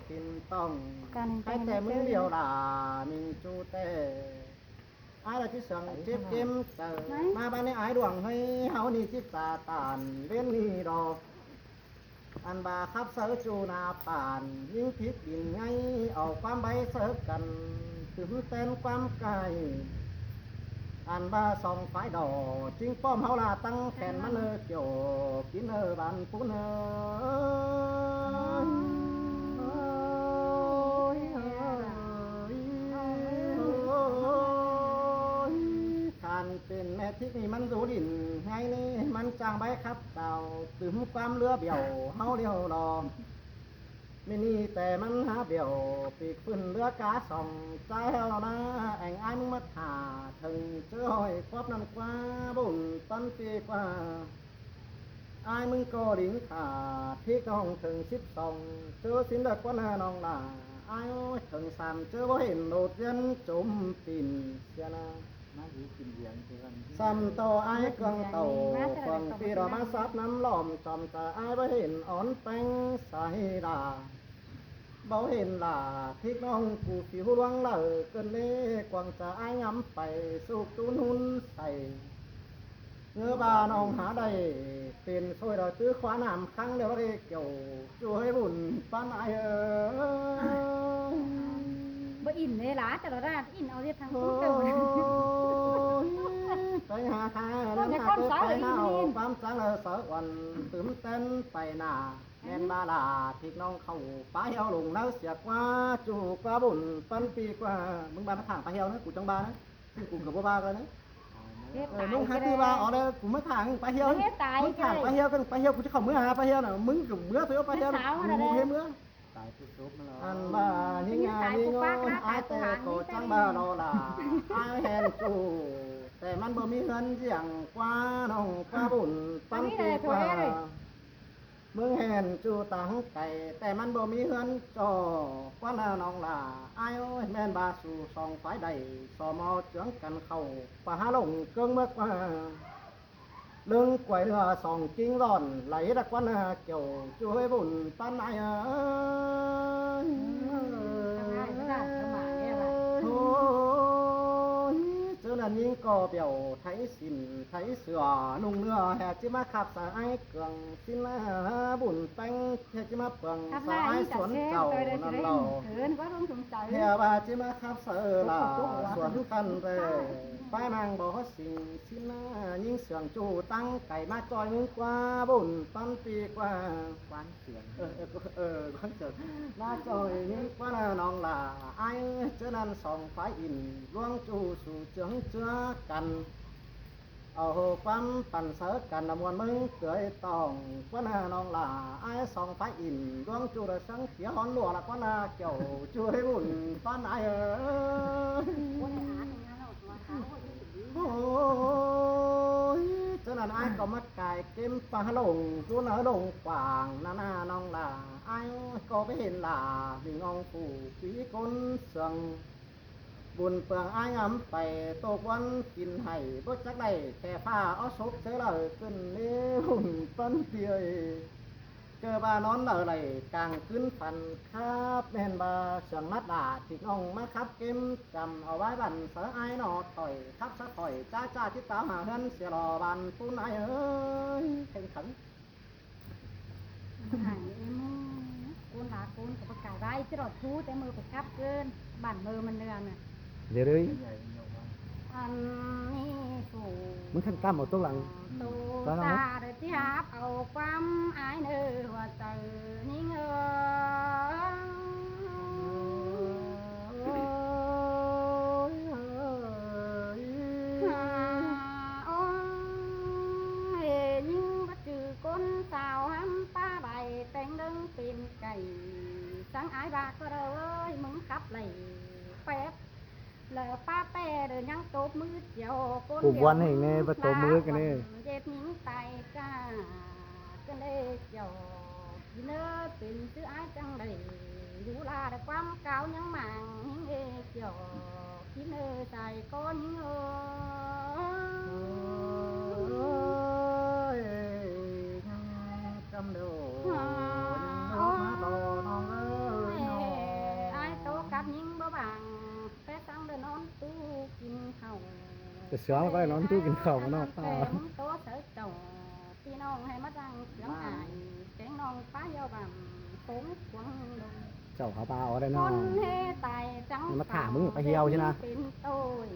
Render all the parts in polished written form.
กินต้องใคร การ แต่มึงเดียวด่ามิงจูเต้ai là cái sừng chép chém mà ban này ai đuổi hay háo ni chiếc xà tàn lên ni đò anh bà khắp sở chu na bàn những thiết đình ngay ở quan bay sở cần từ tên quan cài anh bà sòng phải đỏ chính pom háo là tăng kèn mắt nơ kiểu kín nơ bàn phú nơเป็นแม่ทิพย์นี่มันรู้ดินไงนี่มันจางใบครับเต่าตื่มความเลือเบี่ยวเฮาเดียวรอไม่นี่แต่มันหาเบี่ยวปีกฟื้นเลือกาส่องใจเฮานะแองอ้ายมึงมาถ่าถึงเจอหอยครอบนั่นกว่าบุญต้นปีกว่าอ้ายมึงก็ดิ่งขาที่กองถึง12เจอสินเด็กว่าน้องด่าอ้ายถึง3เจอบ่เห็นโดดเย็นจุ่มปิ่นเสียนะxăm tàu ai căng tàu phần phi đó má sáp nắm lòm chòm chờ ai với hình ón bánh xài đà bảo hình là thích nông cụ phiếu loang lở cơn lê quăng chờ ai ngắm phải sụp tún hun xài ngơ bà nông há đầy tiền xôi rồi tứ khóa nằm khăng đều đi kiểu chuối bùn pan aiบ่อินเลยล่ะแต่ละร้านอินเอาเรียกทางตู้เก่าไปหาข้าแล้วหาไปหาความสังเลอสวันตื่นเต้นไปหน้าแม่นบาลาพี่น้องเข้าไปเอาลงแล้วเสียกว่าจูกว่าบุญปันปีกว่ามึงบามาถางไปเฮานะกูจังบานะซึ่งกูกับบ่บากันนะมึงหาคือว่าอ๋อเด้อกูมาถางไปเฮามึงถางไปเฮากันไปเฮากูจะเข้ามื้อหาไปเฮาน่ะมึงกับมื้อตัวไปเฮามึงเฮ็ดมื้ออันบ้าหิงาหิงอไอแต่โกจังบ้าโนล่ะไอเห็นจูแต่มันบ่มีเงินเสียงกว่าน้องกว่าบุญปันปีกว่ามึงเห็นจูตังไก่แต่มันบ่มีเงินจอกว่าน้องล่ะไอโอ้ยแม่นบาสู่สองฝ่ายใดสมอเจืองกันเข้าป่าหาลงเกิงเมื่อกว่าเรื่องกวยเรือสองกิ้งร้อนไหลรักวันเกี่ยวช่วยบุญปันไอโอ้ยเจ้านั่นยิงก็เปี่ยวไทยสินไทยเสือนุ่งเนื้อแห่จิมาขับสายเกลืองสินบุญแป้งแห่จิมาเปลืองสายสวนเก่านั่นเราแห่ว่าจิมาขับเสือลาสวนคันเร่ไปมังบ่สิ่งสินยิงเสืองจูตั้งไก่มาจอยมึงกว่าบุญปันปีกว่าควันเสืองควันเสืองมาจอยยิงกว่าน้องล่ะไอเจ้านั้นสองฝ่ายอินล่วงจูสู่เจืองเจือกันเอาความปั่นเสือกันมวนมึงเกยตองกว่าน้องล่ะไอสองฝ่ายอินล่วงจูได้สังเขียวหอนหลวงละกว่าเกี่ยวช่วยบุญปันไอโอ้ยเจ้านั้นไอ้ก็มัดกายเก็มปลาหลงจูนลงกวางนาน้องล่ะไอ้ก็ไปเห็นล่ะมีงองปู่ปีก้นเสืองบุญเปลืองไอ้งำไปตกวันกินให้บ่จักได้แค่ผ้าเอาศพเสือเลยขึ้นเลี้ยวต้นเตียเจอบ้านอนอะไรกลางขึ้นพันครับแม่นบาเสียงนัดด่าที่น้องมาครับเก็มจำเอาไว้บันเสือไอ้นอถอยครับสะถอยจ้าที่ตามหาเฮือนเสียรอบันปูนายเอ้ยแข่งขันหายเอ็มกูหากูกับประกาศไว้จะรอดทูแต่มือไปกับเกินบั่นมือมันเดือนน่ะเดี๋ยวเลยอันนี้กูมึงขั้นกล้ามเอาตัวหลังตาเดือดที่หาเอาความอายเนื้อว่าเจอนี่เงsáng ái bạc ơi mừng khắp lầy phép lỡ pa pe rồi nhang tốt mưa chiều con cụ quan hình này và tổ mưa cái này dẹp những tay ca cái này chiều đi nơ tìm chữ ái trăng đầy dù là được quam cao những màng những nghề chiều khi nơ tài con những ơi trăm đồ จะเสือมันก็ได้นอนตู้กินข้าวมันเนาะ แต่มึงโตเสยเจ้าพี่น้องให้มาดังเสียงอายแกงน้องป้ายาวบังสงกวงดง เจ้าเขาปลาเอาได้ ค เนาะ นเฮตายจัง มาถามมึงไปเหี่ยวใช่นะ เป็นโตย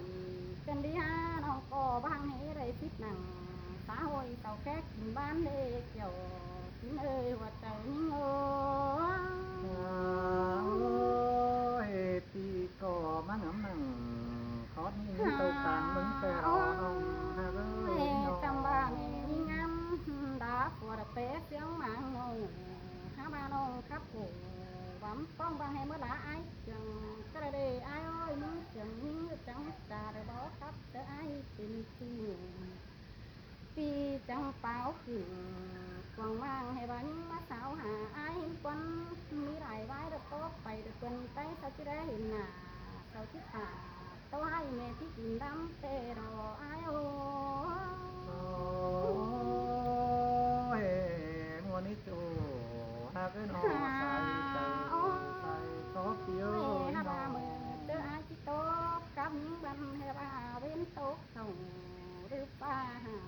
เป็นดีฮาน้องก็บางเฮไรพิษหนังสาหอยเต่าแก๊กกินบ้านเด็กเกี่ยวกินเอ้ยว่าใจยิ่งโอ้ยปีก่อมันหำหนังขอนี่เต้าต่างมึงแต่รอน้องฮะเอ้ยน้อง จำบ้านยิ่งงามดาปวดเป๊ะเสียงหมางนงหาบ้านงครับโอ้หวังป้องบางให้เมื่อละไอ้จังก็ได้ไอ้เอ้ยมึงจังยิ่งจังจ่าได้บอกครับเด้อไอ้เป็นจริงปีจังเปล่าขึ้นกวางว่างให้บ้านมาสาวหาไอ้ควันมีหลายไว้แล้วก็ไปเดือดคนไปเขาจะได้เห็นหน้าเขาที่ขาตัวให้แม่ที่กินดำเตรอไอ้โอ้ โอ้ยมัวนิจูหากน้องใส่ใจใส่ซอเปียว ฮา น้ บา อง เมื่อเจออาชิโตกับบันเฮบาเว้นโตส่งหรือป้าหาม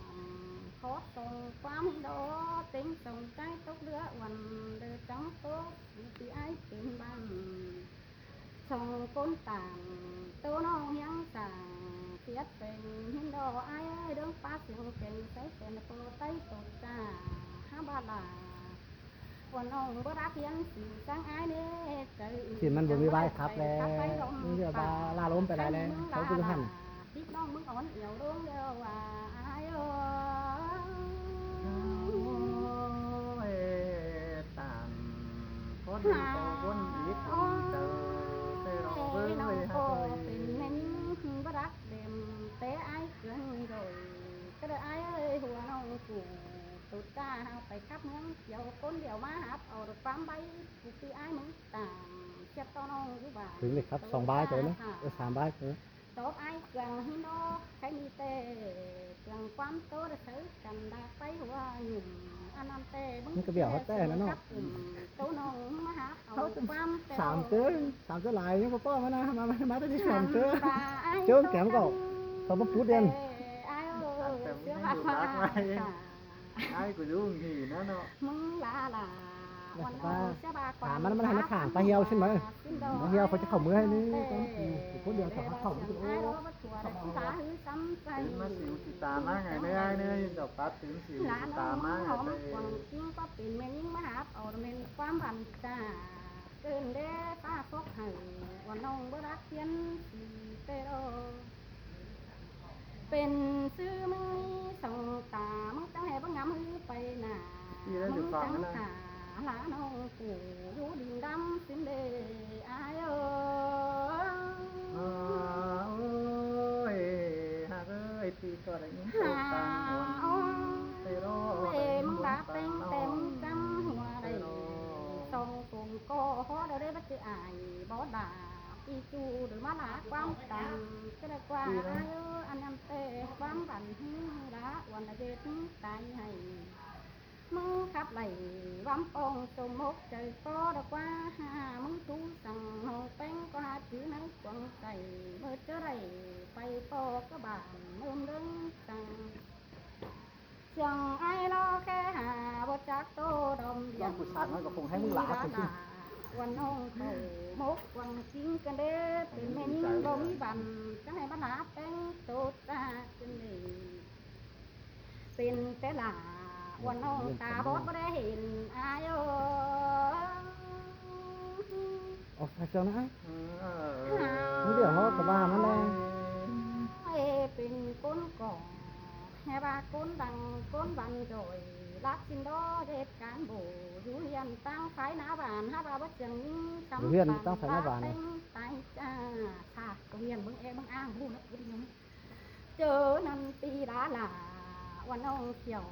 ขอส่งความโดติงส่งใจตกเรือวันเดือจังโตที่ไอ้เป็นบันส่งก้นต่างโตน้องยังสั่งเสียเป็นหินดอไอ้เดินป้าเสียงเป็นใส่เป็นโตไตตกจ้าฮาบาลา วันน้องบ่รักเพียงสิสังอายเด้ใจ สิมันบ่มีไว้ครับแล้วมึงเดี๋ยวบาลาล้มไปได้แล้วเขาคือหั่น พี่น้องมึงอ่อนเอี่ยวลงเด้อว่าอายเอ้ โอ้ยตามคนโตคนอีกเจอแต่เราเบิ่ง น้อ เล ง ยฮะ ก็ เอ้ย เป็นแม่นิ่งบ่รักเต็มแต่อายเกินโดยก็ได้อายเอ้ยหัวน้องกูตุดจ้าเฮาไปขับเมืองเดี๋ยวคนเดียวมาหับเอาดอกฟ้ามใบกูสิอายมึงตามเจ็บต่อน้องอยู่บ้าน ถึงเลยครับ2 บาทเจอเนาะ3 บาทเจอ ตบไอ้เกลืองหินโนใครมีเตะเกลืองความโตได้ซื้อกันดาไปหัวหนุ่มอันนั้นเตะมึงโตน้องมาหาเอาความเตะ 3 เจอ3เจอหลายยังป้อมานะมาได้ที่2เจอเจอแก้มก็เขาบ่พูดเด่น ไอ้เสียว่า ไอ้กูรู้งี้นะเนาะ มึงลาลาวัน ถามมันให้มาถางปลาเหี่ยวใช่ไหมปลาเหี่ยวเขาจะเข้ามือให้นี่ต้องคนเดียวเขาเข้ามือ ไอ้เราบัดหัวได้ตาหือซ้ำใจ ตื่นมาสิวสิตามาไงเนี่ยไอ้เนี่ยดอกปัดตื่นสิว หลา สิ น ตามา หอม ไง กวางจริงก็เป็นแม่ยิ่งมาหาเอาเมนความบันจ้าเกินเด้ป้าพกให้ว่าน้องบ่รักเพียนสีเตโรเป็นซื้อมึงส่งตามึงจังให้บ่งามมือไปหน้ามึงจังหาหลาน้องกูอยู่ดินดำสินเดอายเอ้ โอ้ยฮะเอ้ยปีก็ได้ยินโตต่างวนเตโร มึงลาเต็งเต็มจำหัวได้ส่งตุ่มก็ฮอได้บัดสิอายบ่ด่าอีจูหรือมาหลาความตังก็ได้กว่าอายุอันนำเตความบันหื้อละวันละเด็ดตายให้มึงขับไหลวำปองจมกใจก็ดอกว่าหามึงทูสั่งหงแป้งก็หาถือในกวางใส่เมื่อเจอไรไปปอกระบาลเมื่อเรื่องสั่งจังไอ้รอแค่หาบ่จักโตดม ลองผู้ชายมันก็คงให้มึงหลาคนที่ วันน้องเขามกวันจริงกันเด้เป็นแม่ยิ่งบ่มีบันจังให้มาหาแป้งโตตาจังเลยเป็นแต่หลาวันน้องตาบอดบ่ได้เห็นอายเอ้ ออกมาเจ้านะ มึง เดี๋ยวเขาก็ว่ามันแหละ ยเป็นก้นก่อแห่บาก้นดังก้นบันโดยรักสินดอเด็ดการโบอยู่เรียนตั้งไฟหน้าบ้านหาบาบ่จังตายจ้าค่ะก็เรียนเบิ่งเองเบิ่งอ้างผู้นักบุญยังเจอนันตีดาหลาวันน้องเขียว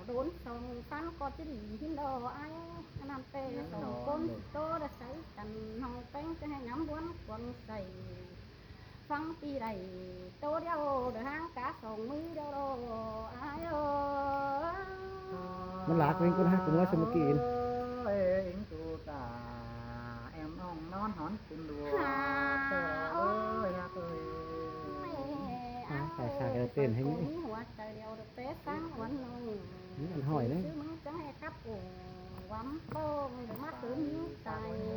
โดนส่งฟันก็จะดีหินดอไอ้น้ำเตะส่งก้นโตได้ใส่กันห้องแป้งจะให้น้ำล้วนกวนใส่ฟังปีใดโตเดียวเดือดห้างกะส่งมือเดียวโรไอ้เอ้ มันหลากเป็นคนฮักเป็นว่าสมุกิน เอ็งตูตาแอมน้องนอนหอนขึ้นดัวเตอเอ้ยฮะเอ้ย ใส่ชากัน เต้นให้ มี นี่ หัวใจเดียวเตะสังวันนง นี่อันหอยนี่ ซื้อมึงจะให้ครับโอ่วัมโป้งเดี๋ยวมาคืนนี้ใจ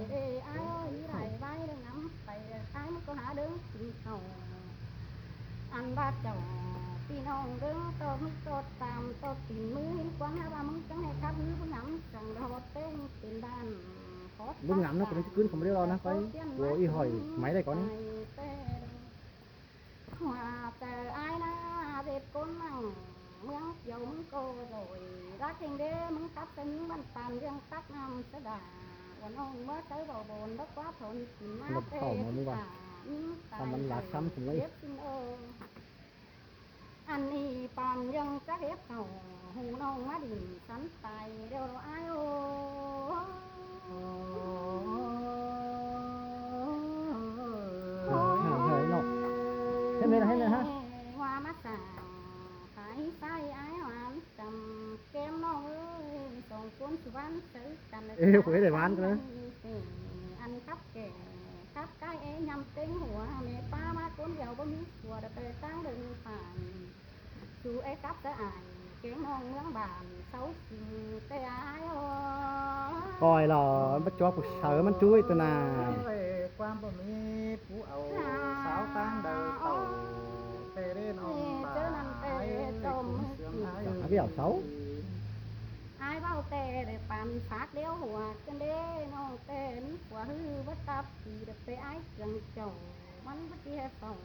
เด้ไอ้ไรไว้เรื่องน้ำไปไอ้มันก็หาเดินกินเขาอันบาดเจ้าพี่น้องเรื่องโตมึงโตตามโตตีมือกว้างว่ามึงจะให้ครับมือมึงน้ำจังรอเต้นเป็นด้าน บึ้งngắm nó cũng cứ không biết lo nó phải của y hỏi máy đây có nhá ว่าแต่อายนะเด็กคนมั่งเมืองเกี่ยวมึงโกโรยรักเองเด้มึงตัดแต่มึงมันปานเรื่องตักน้ำเสดาวันน้องเมื่อเจอบ่บนแล้วก็ทนกินมาเตะทำมันหลักคำถึงเลยอันนี้ปานยังจะเก็บเขาหูน้องมาดินสันตายเดี๋ยวอายโอ hơi nọ thế này là hết rồi ha ว่ามาสั่งขายไส้ไอ้หวานจำแก้มน้องเอ้ยส่งคนสุวรรณซื้อกัน ê của cái để bán cơ đấy อันครับแก่ครับใกล้เอ้ยำเต็งหัวแม่ป้ามาคนเดียวบ่มีหัวเดไปตั้งดึงผ่านสู่ไอ้ครับจะอายเก่งน้องเมืองบานเสาจริงแต่อาย coi là bắt cho cuộc sợมันช่วยตัวน่ะ ความบ่มีผู้เอาสาวตั้งเดินเต่าเตเรนอมบาเสียงหาย cái ảo xấu อายเว้าแต่ได้ปันฝากเดียวหัวกันเด้น้องแต่มีหัวฮือบ่ตับสีได้ไปอายเครื่องเจ้ามันบ่เที่ยส่ง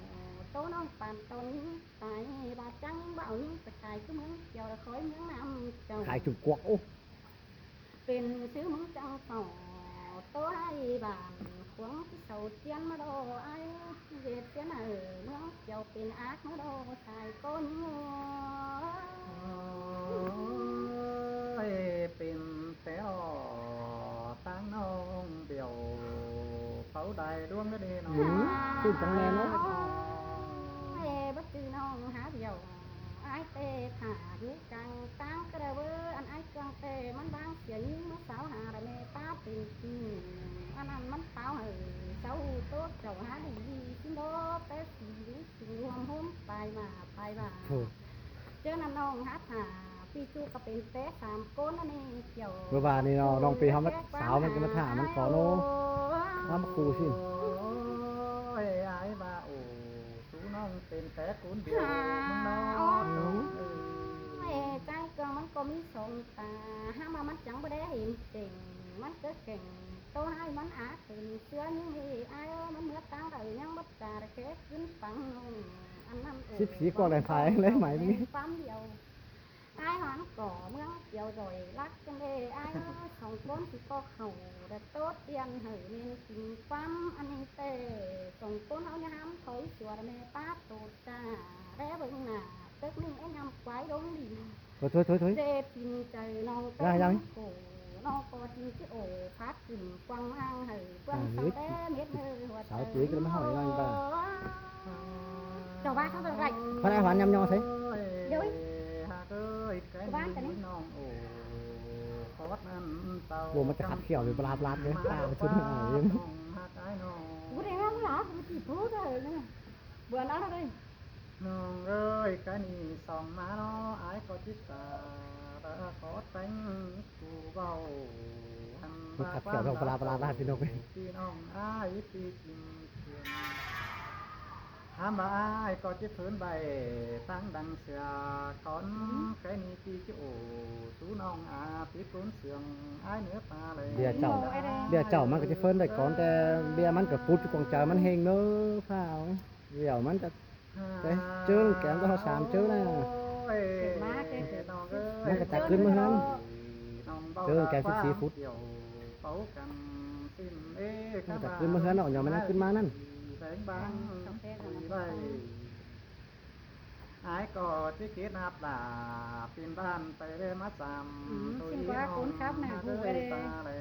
โตน้องปันตอนนี้ตายบาดจังเบานี้ไปขายคือมึงเกี่ยวละคอยเมืองน้ำเจ้า khải chụp quạt ô เป็นชื่อมึงจังต่อโตให้บานขวงที่เสาเจียนมาโดไอ้เวียดเจียนเมืองเจ้าเป็นอาร์ตมาโดใส่ก้น เป็นแต่อตั้งน้องเดียวเผาใดดวงก็ดีน้อง ขึ้นจังแน่เนาะ เอ้บัดจือน้องหาเดียวไอ้เตะขาอยู่กลางตั้งกระเวออันไอ้กลางเตะมันบางเสียยิ่งมันสาวหาระเมป้าเป็นจริงอันนั้นมันสาวเสาโต๊ะเจ้าหาดีชิ้นโดแต่สีสีรวมหุ้มไปมาเจ้าน้องหาหาพี่จูก็เป็นเตะสามก้นอันนี้เกี่ยว vừa bà này nó đồng pì không mất xáoมันก็มาถามมันขอโน่น้ำคูสิ ไอ้บ้าโอ้สูน้องเป็นแต่คุณเดียวมึงน้อง ใจเกินมันก็มีสองตาห้ามามันจังบ่ได้เห็นเก่งมันก็เก่งโตให้มันอาตื่นเสื้อยังมีไอ้มันเมื่อตั้งแต่ยังบัดตาแค่ขึ้นฟังอันนั้น ship xí con này phải lấy máy đi ปั๊มเดียวไอ้หันก่อเมืองเดียวrồiรักกันเลยไอ้สองคนที่ก็เข่าแต่โต๊ดเตียนเหยเมียนกินปั๊มอันนี้เตะสองคนเอาเนี่ยห้ามถอยสัวแม่ป้าตูดจ้าแล้วเบิ่งหน้าตึกนี่ไอ้ยำควายดงดิน thôi เจ็บกินใจน้อง ได้ยัง โอ้น้องก็จริงที่โอ้พัดกินกวางอ้างเหยกวางสังแต่เม็ดมือหัวใจ sáu tuổi cái nó hỏi là bà เจ้าบ้านเขาเป็นไร phát ai hoàn nhầm nhau thế เดี๋ยว cáiบ้านกันนี่น้องโอ้ขอดนั่นเต่า bộ mà khát khẻo thì bà lát đấy ta một chút nữa em กูได้ร้องหรอกูจีบพูดเลยนะเบื่อแล้วเลย น้องเอ้ยกะนี่ส่องมาเนาะอายก็จิตตาขอแต่งกูเบา มันขัดเขียวของปลาได้พี่น้อง พี่น้องอายปีกินเขียนถามว่าอายก็จิตฝืนใบตั้งดังเสือขอนแค่นี้ปีจิโอสูน้องอาปีกุนเสืองอายเหนือตาเลย bia chảoมันก็จะเฟิร์นได้ก่อนแต่เบียมันก็พูดกองใจมันเฮงเนอะข้าวเดี๋ยวมันจะđấy chứ kém cho họ sám chứ này nó cái chặtขึ้นมาhơn chứ kém 14 phút nó chặtขึ้นมาhơn nó nhỏมันขึ้นมานั่น ไอ้ก็ที่คิดนับดาปีนบ้านไปเรื่อยมาซ้ำตัวนี้น้องเลยตาเลย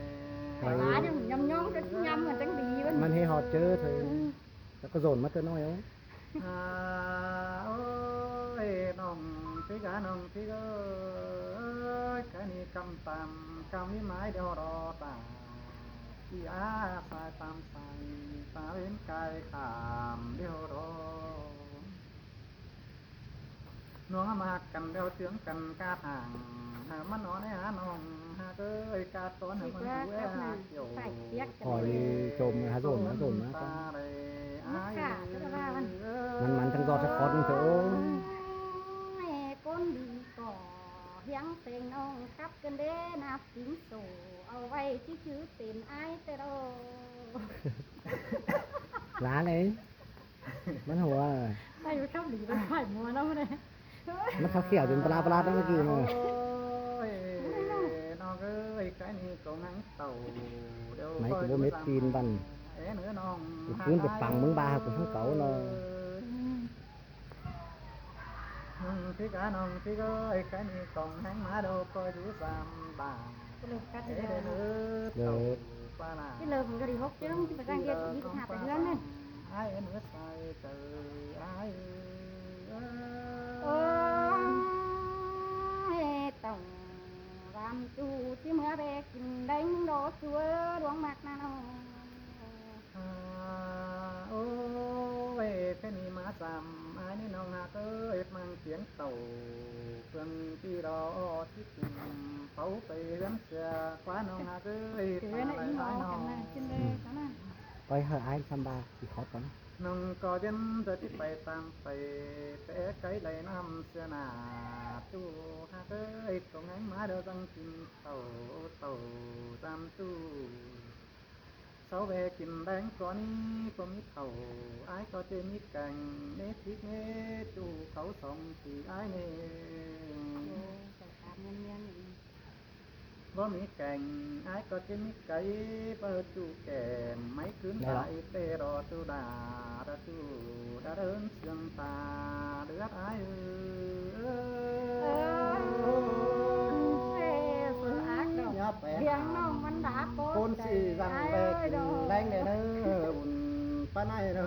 หมาเนี่ยยำย่องจะยำกันจังดีวะ มันให้họ chơi thì nó có dồn mất tôi nói không โอ้ยน้องพี่กะน้องพี่ก็แค่นี้กำตามกำนี้ไม้เดียวรอตาที่อาสายตามใส่ตาเว้นกายขามเดียวรอ น้องมากันเดียวเสียงกันกาทางหามันนอนให้หาน้องหาเอ้ยกาต้อนให้ สิ มัน ว่า ดู กับ หา น่ะ เกี่ยว ใส่เปียกกัน พอ เลย นี่จมหาโดนนะก็ ตาเลยอ้าย มันทั้งรอดทั้งคอดมันเถอะโอ้ย แม่ก้นดีก่อเฮียงเพลงน้องกับกันเด้นับสิงโตเอาไว้ที่ชื่อเต็มไอ้ายแต่โด ล้านấyมันหัว ไปอยู่ข้ามหลีเป็นฝ่ายมัวเนาะมันเลย มันเขาเขียวจนปลาได้เมื่อกี้เลย น้องเอ้ยcái này cậu ngắn tàu mấy cái bố mét tin bằng nữa non cứ được bằng mướn ba của thằng cậu là cái cả non cái ơi cái này còn hắn má đâu coi đủ sam bà ก็เลยกัด để เดือน nữa tàu ba là ที่เลิกมันก็ดีฮกเจ้าที่ไปจ้างเดียวที่หาไปเดือนนั่น ai nữa sai từ ai โอ้ยต้องรำจูที่เมื่อไปกินได้โดดชัวดวงมากนะน้อง ôi cái ni má sầm ai ni nong hạt ơi mang tiếng tàu phương đi đó chiếc phấu tây gắn xe quá nong hạt ơi ถือน่ะอีหมอกันนะขึ้นเลยเขาน่ะ coi hở ai xăm ba thì khó lắm nong có dân giờ tiếp bay tam bay té cái đầy năm xe nà tu hạt ơi còn ánh má đâu răng chim tàu tàu tam tu sáu về kim đánh có ní có mít thầu ai có chơi mít cành nết thiết nết chu khẩu sống thì ai nè โอ้ใส่ตามเงียนๆ có mít cành ai có chơi mít cấy bơ chu kèm mấy cướn lại tê rò tu đà chu đã đơn xương ta đứa ai Riêng nóมันđã có côn xì rằng về đánh để nó bùn pan này nó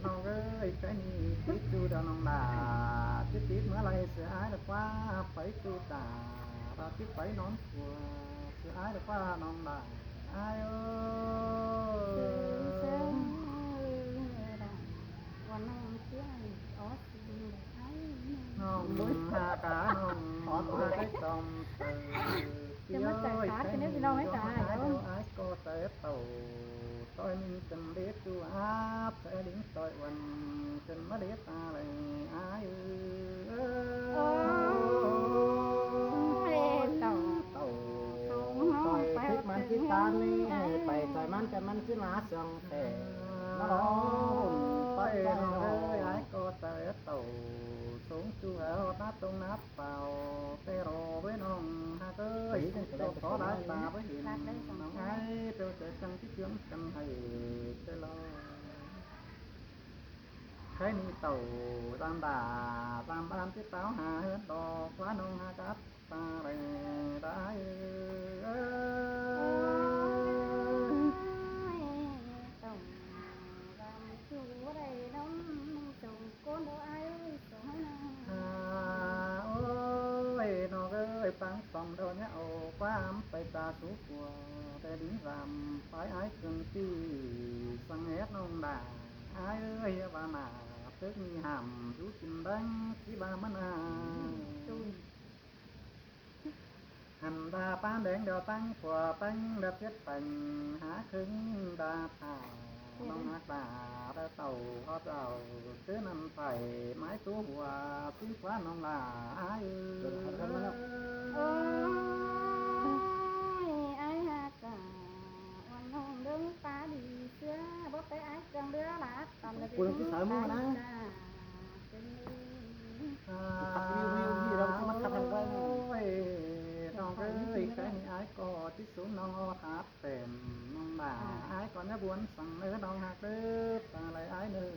nó ơi cái này tít chu đàn ông đà tít tít mới lại sẽ ai được qua phải chu đà và tít phải nón của sẽ ai được qua nón đà ai ơi nong hà cá nong hà cái tôm từ ai có thể tàu tôi mình cần biết chu áp sẽ đến tôi quần cần mất biết ta lại ai tàu tôi thíchมันที่ตานี่ไปใจมันแต่มันที่มาเสียงแผ่มาล้อไปเลยไอ้ก็แต่เต่าสูงชูเอาตาตรงนับเป่าเตโรvớiน้องฮะเอ้ยเราขอได้ตาvớiหินน้องไอ้เจ้าเจอจังที่เชื่อมกันให้เจ้าเราcái ni tàu tam đà tam ban cái táo hà hết đò quá nông hà cát ta đây đã ôi nó ơi tăng phòng đâu nhá ô quá ấm phải ta số của để đứng làm phải ái cường chi sang hết nông đà ai ơi bà mà tức hàm rú chim đánh chỉ ba mắn à hành đa bán đèn đào tăng của tăng đập chết thành há khứng đa thả nông hát đà đa tàu ho tàu cứ nằm phải mái tú hòa tí quá nông là ai ai ha cảวันน้องเดินตาดีเสื้อบ่ไปไอ้จังเรือลาตอน คุณที่สายมือนะขับวิวที่เรามาขับกันไว้น้องเอ้ยcái này ai có tí số nó hát tèmน้องbà ai có nhớ buồnสั่งnữaน้องhát đứt ta lại ai nữa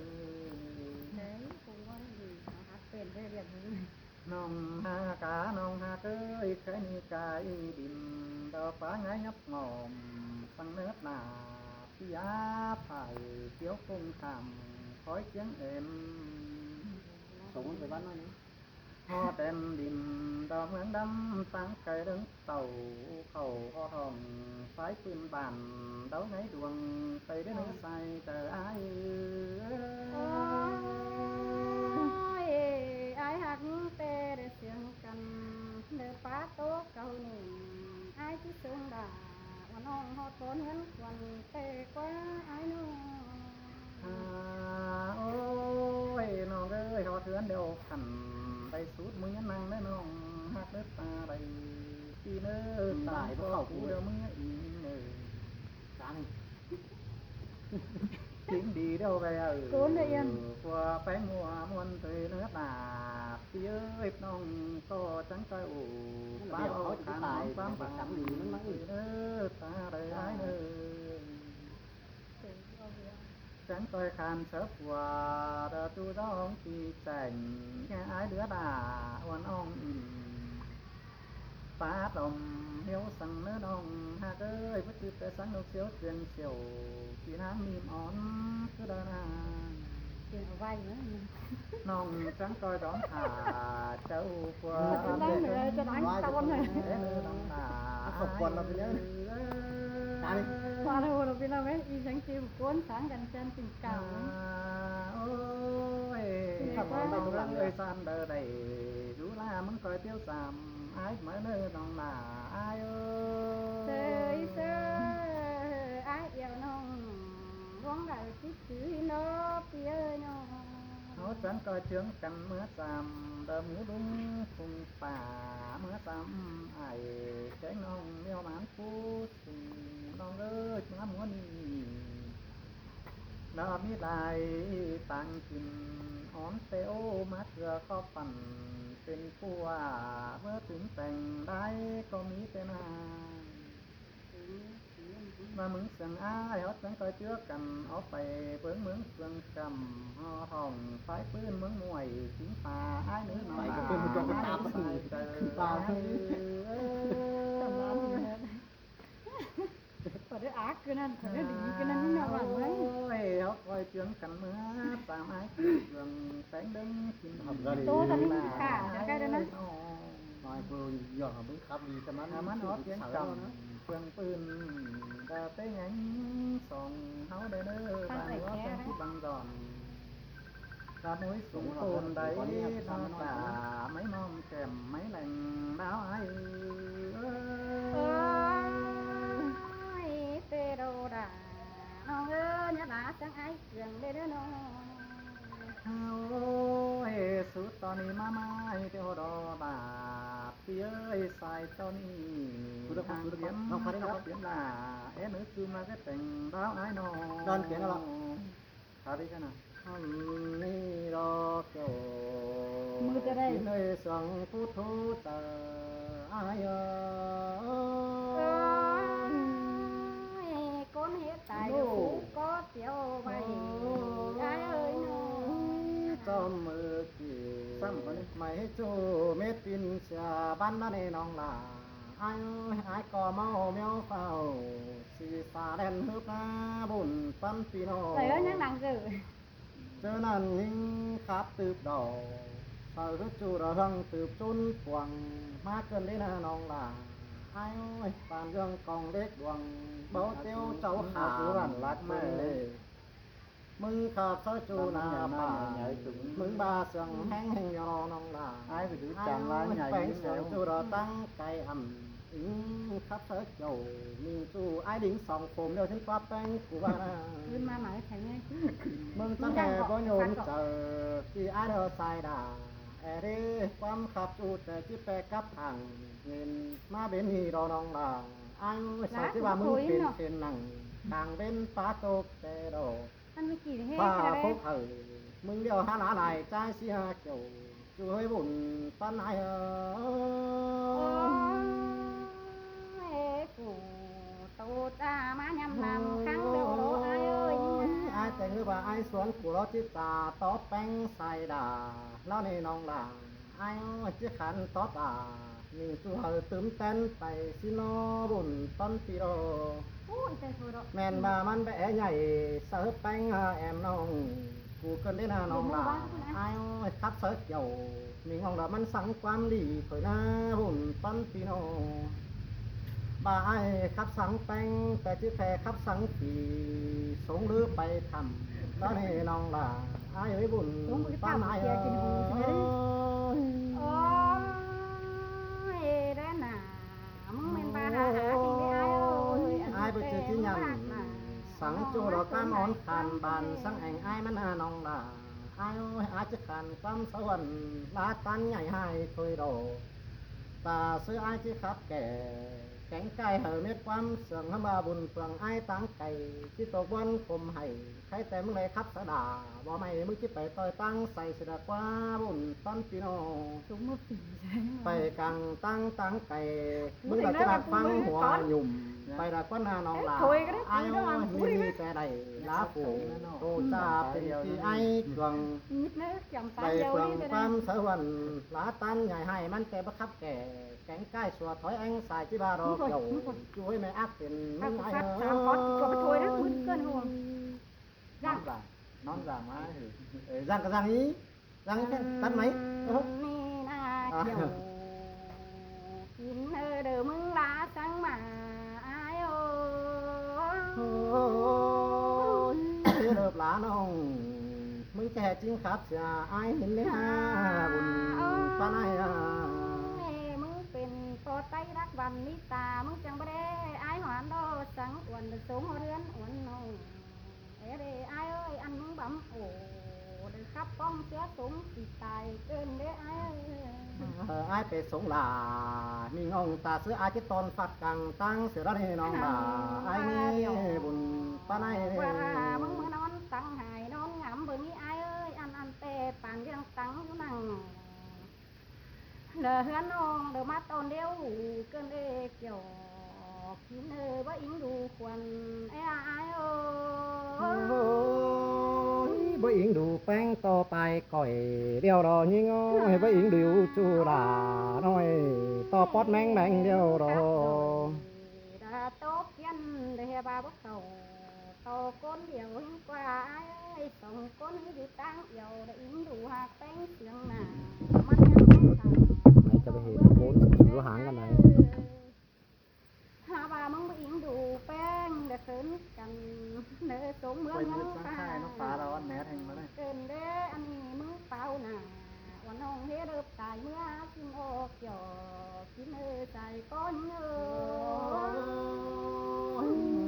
đấy cũng có gì hát tiền về việcนี้ น้องหาcáน้องหาเอ้ยcái này cái điểm đào phá ngay nhấp ngòmสั่งnước làพี่อาไผ่เขียวคงทำคอยเสียงเอ็มส่งไปบ้านน้อยนี้ฮอเต็มดินดอกเหมือนดำตั้งไก่ดึงเต่าเข่าฮอทองสายปืนบานเดาไงดวงไปได้เนื้อใส่แต่อาย ากยิ่งเตะได้เสียงกันเดือป้าโตเก่าหนึ่งไอ้ที่สูงด่าว่าน้องหอดฝนเงินควันเตะกว่าไอ้น้อง โอ้ยน้องเอ้ยเขาเถือนเดียวขันได้สูดมือนั่งได้น้องหักเด้อตาได้ปีเนื้อตายเพราะเขากูเดียวมืออีเนื้อจังทิ้งดีเดียวไปกว่าไปมัวมวนเตยเนื้อตาปีเอ้ยน้องก็จังใจโอ้ป้าเขาจะตายความปังดีมันมาเนื้อตาได้ไอ้เนื้อchẳng tôi khăn sớp qua đã tu đó thì chảnh nghe ai đứa đà oan ông phá đồng hiếu sang nữa đồng ha ơi bất cứ cái sáng đâu xíu tiền chiều thì hắn mìm ón cứ đó là tiền ở vai nữa nòng trắng coi đón thả châu qua cho đánh tao này học quần là cái nhớ qua đâu đâu biết đâu ấy đi sáng chiều cuốn sáng gần chân tình cảm ôi thằng con đang người san đờ đầy rú la muốn coi tiêu sàm ai mới nơi đồng là ai ơi ai yêu nông quăng đại chít chữ nó phía nó nó chẳng coi chướng canh mưa sàm đơm ngũ đúng cùng bà mưa sàm ai cái nông miêu mán phút nông ơi chúng muốn đi nóมีลายต่างกินอ้อนเตโอมัดเรือเข้าปั่นเป็นผู้ว่าเมื่อถึงแต่งได้ก็มีแต่นามามึงเสียงอ้ายฮอดจังก็เจือกันเอาไปเบิ้งเมืองเฟืองจำห่อทองไฟปืนเมืองมวยทิ้งป่าอ้ายนื้อหน่อยเป็นจงตามไปตาcó đứa ác cái nên có đứa đi cái nên nó bảo đấy ôi họ coi chuyện cảnh mưa tạm ai trường sáng đứng chim hầm ra đi tôi là đi cả cái đó nó nói vừa giờ họ mới khắp đi cho nó hót tiếng trầm phươngปืนđã tới nhánh sòn háo để nữa bằng nó không chỉ bằng giòn ra mũi súng cồn đấy nó cả mấy mong kèm mấy lành đáo ai tê đâu đã nó ơi nhớ đã sáng ai trường đây đó nó ôi suốt tao ní má mai theo đó bà phía ơi sai tao ní hàng kiếm nó phải nó kiếm là em nữ cư mà cái tình đó ai nó đơn kiếm nó thả đi cái nào ni đó kiểu mưa cho đây nơi sòng phút thu tờ ai con hết tài được có tiểu bay ai ơi nó cho mưa kỳ xăm mày chú mét tin xà ban nó này nong là ai ơi ai có mau méo phao xì xà đen hớp na bùn phân pino thầy ơi nhắc đằng dữ cho nên hình khắp từ đầu sau rất chú đã răng từ chốn quăng má cơn đấy là nong là ai ơi bàn dương còn đếch quăng báo tiêu cháu hạ lát mê mừng khắp sơ chú nà bà mừng ba sương hang hang nhỏ nong là ai phải giữ chẳng lá nhảy bánh sương chú đã tăng cây ẩm khắp sơ châu mình chú ai đính sòng phồm đều trên qua bánh của bàขึ้นมาหมายthành nghe mừng ta hè có nhôm chờ khi ai đỡ sai đà điความขับจูแต่ที่ไปกับทางเงินมาเป็นฮีโร่น้องลาอันสาวที่ว่ามึงเป็นหนังทางเป็นฟ้าตกแต่ดอก anh mới chỉ hết ฟ้า cái พ đấy กมึงเดียวหาหลาไหลใจเสียเกี่ยวช่วยบุญปันไอphụ tổ ta má nhầm làm khăn đâu đó ai ơi ไอแต่งหรือว่าไอสวนกุหลาบที่ตาต๊อปแป้งใส่ดาแล้วในน้องลาไอที่ขันต๊อปอ่านี่ตัวตื่นเต้นไปสิโนบุญต้นปีโร ui trời thôi đó แม่นมามันแบะใหญ่เสิร์ฟแป้งแอมน้องกูเกินได้นาน้องลาไอ้คับเสิร์ฟเกี่ยวมีงองดามันสั่งความดีเผยหน้าหุ่นต้นปีโนบ่าไอ้คับสั่งแป้งแต่ที่แพ้คับสั่งปีสงหรือไปทำแล้วนี่น้องลาไ อายเอ้ยบุญป้านายเอ้ย โอ้ยเด้อน่ะมึงเป็นบาหาจริงได้อ้ายเอ้ย อายไปเจอที่ยันสังโจดอกกามอนคานบานสังแองอายมันน้องลาอายโอ้ยอาจจะขันความสวรรค์ลาตันใหญ่ให้เคยรอตาเสื้ออายที่ขับแก่แข็งไก่เหอเม็ดความเสื่องหมาบุญเปลืองอายตั้งไก่ที่ตกวันคมให้ใครแต่มึงเลยขับสะดาบ่ไม่มึงที่ไปต่อยตั้งใส่เสดากว่าบุญต้นปีโน สูงมาปีใช่ ไปกังตั้งไก่มึงหลักจะดักฟังหัวหยุ่มไปดักว่านาน้องลาอายุมีแต่ใดลาปูโตจ้าเป็นที่ไอ้กวง นิดนึงจำ ไป ตาเดียว เปลือง นี่ ความสวรรค์ลาตันใหญ่ให้มันแต่ประคับแก่แกงใกล้สัวถอยแองสายที่บารอกเกี่ยวช่วยแม่อักเป็นมึ ข้าง ไอ้ คัดทางคอดตัวไปถอยนะมึงเกินห่วง ร่างน้องร่างมาร่างกับร่างนี้ร่างนี้ตันไหม นี่นาเกี่ยวกินเด้อมึงลาสังมาอายโอ้ โอ้ยเลิบหลาน้องมึงแก่จริงครับเสียอายเห็นเลยฮะบุญปานายอ่ะ แม่มึงเป็นโปรไตรักวันนิตามึงจังบ่ได้อายหวานโดสังอ้วนสูงเรือนอ้วนน้องเอ้ยอายเอ้ยอันมึงบำโอ้เด้อครับป้องเชื้อสูงสิตายเกินเด้ออาย อายไปสงหลามีงงตาเสืออายจะตอนฟัดกังตั้งเสือระเนน้องลาอายนี่บุญปานาย ว่ามึงมานอนตังหายนอนงำเบิ่งนี่อายเอ้ยอันเตปานยังตังอยู่นั่งเด้อเฮือนน้องเด้อมาตอนเดียวเกินเด้เกี่ยวกินว่าอิงดูควรไอ้อายโอ้ โอ้ยบ่อิงดูแป้งต่อไปก่อยเดียวรอยิงอ้อยบ่อิงดิวจูลาน้อยต่อปอดแมงเดียวรอ ดาโต๊ะเพียนเด้อบาบ่เข้าโตก้นเดียวยิ่งกว่าไอ้สองก้นอยู่ตั้งเดียวได้อิงดูหากแป้งเสียงหน้ามันยังทาง ไหนจะไปเห็นโคนสิวหางกันไหน หาว่ามึงบ่อิงดูแป้งเด้อเขินกันเด้อสงเมืองยังตาเกินเด้ออันนี้มึงเปล่าหน้าว่าน้องเฮ็ดเด้อตายเมื่อกินออกจอกินใจก้อน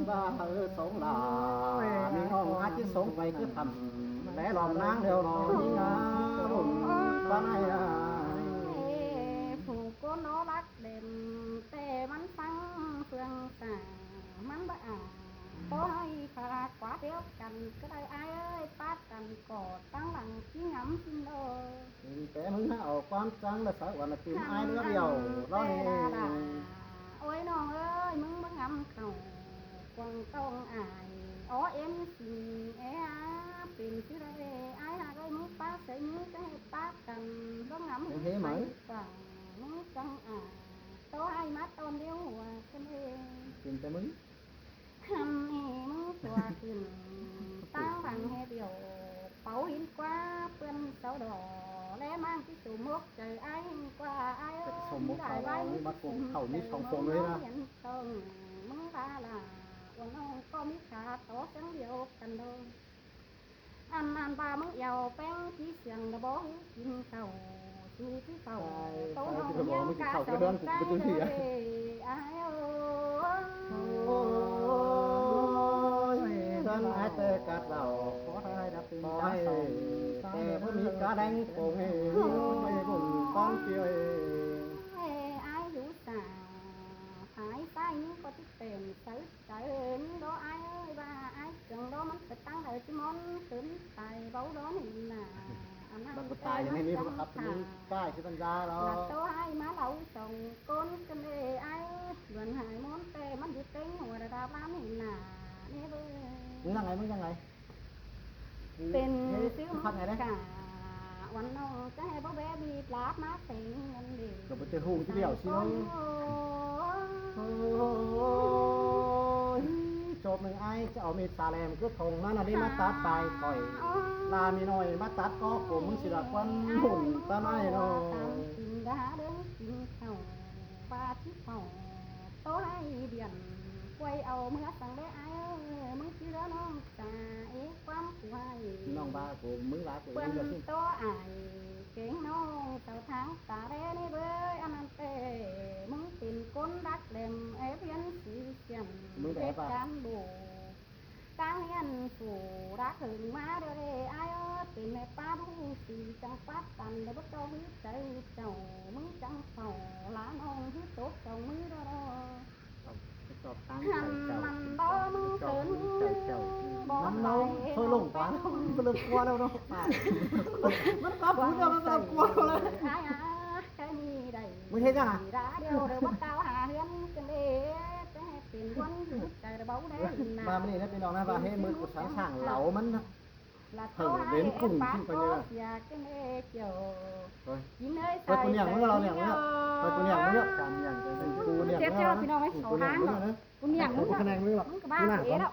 บ้าสงหลามีงงอาจจะสงไปคือทำและหลอมนางเดียวรอยิงอ่ะบุญปานายอ่ะ ผู้ก็นอรักเด่นแต่มันฟังเฟืองตามันบ่อ่านก็ให้ขากว่าเดียวกันก็ได้อายเอ้ยปาดกันกอดตั้งหลังที่งำกินโด แต่มึงเอาความจังและสาววันตื่นอายเนื้อเดียวร้อย โอ้ยน้องเอ้ยมึงบ่งำเขาคงต้องอายอ๋อเอ็มสิเอ้าเป็นที่ไรอายหาได้มึงป้าใส่มึงจะให้ป้ากันบ่งำฟังมึงจังอายโตให้มาตอนเดียวหัวกันเอง กินแต่มึง ทำให้มึงตัวขึ้นตั้งบังให้เดียวเป่าหินกว่าเปื้อนเสาดอและmangที่สูมกเจอไอ้กว่าไอ้ได้ไว้ต้องมึงตาละวันน้องก็มีขาโตจังเดียวกันโดอันบามึงเยาแป้งที่เสียงระบอกกินเข่าชูที่เข่าโตน้องยังกาสองใจเลยไอ้โอ้ ท่านอาจจะกัดเราขอให้ดับตื่นใจแต่พอมีกาแดงโป่งให้ไม่บุญต้องเกี่ยว ai đủ xà phải tay những có chút tiền xử trời đó ai ơi ba ai cần đó mình phải tăng lại cái món tính tài báu đó này là บางตายอย่างนี้ผมครับมึงใกล้ที่บรรดาเรา là tôi ai má lẩu sòng con cái này ai gần hai món tê mắt đi tính hồi là đào lắm này là nè bơ มึงยังไงมึงยังไง เป็นซื้อ พักไงได้ กะวันน้องจะให้พ่อแม่บีบลาบมาเต็งเงินดี ก็ไปเจอหูที่เดียวสิน้องจบหนึ่งไอ้จะเอามีดซาแลมก็ทงนั่นอันนี้มาตัดปลายก่อยลามีหน่อยมาตัดก็ผมมึงสิละควันหุ่นตาไม้เนาะ กินดาเดินกินข้าวปลาที่เผาโตให้เดียน กวยเอาเมื่อสั่งได้ไอ้มึงชื่อน้องตาเอ๊ะความป่วย น้องบ้ากูมือลากู เปิ้ เอง น เดี๋ยวสิ โตอายเก่งน้องเต่าทางตาเรนี่เบ้ยอันนั้นเต้มึงเป็นคนรักเล่มเอเพียนสีเขียนเด็กกันบูตั้งเรียนสู่รักถึงมาเด้อเด้ไอ้เป็นแม่ป้าผู้สีจังปัดตันเด้บ่ต้องฮึดใจเจ้ามึงจังเฝ้าหลานน้องฮึดตกเจ้ามือเด้อ จอบตั้ง หันมันบ่มึงเกินบ่ มัน ไหล เนาเธอลงกว่ามันเริ่มกลัวแล้วเนาะมันก็พูดแล้วมันก็กลัวเลย อ้ายแค่นี้ได้ มึงเฮ็ดยังอ่ะ เดียวเดี๋ยวว่าเก้าหาเฮือนกันเด้แต่เป็นวันใจเบาได้ มามันนี่นะพี่น้องนะว่าให้มือกูสางสางเหลามันนะ ละเท่าไหร่อยากกันเด้เกี่ยว เฮ้ย กินเอ้ย เฮ้ยกูเนี่ยมึงเราเนี่ยมึงเนี่ยเฮ้ยกูเนี่ยมึงเนี่ยการอย่างกูเนี่ย เจ็บเจ้าพี่น้องไหม กูเนี่ยมึงเนี่ยนะ กูเนี่ยมึง กูคะแนนมึงหรอก มึงก็บ้าเอ๋แล้ว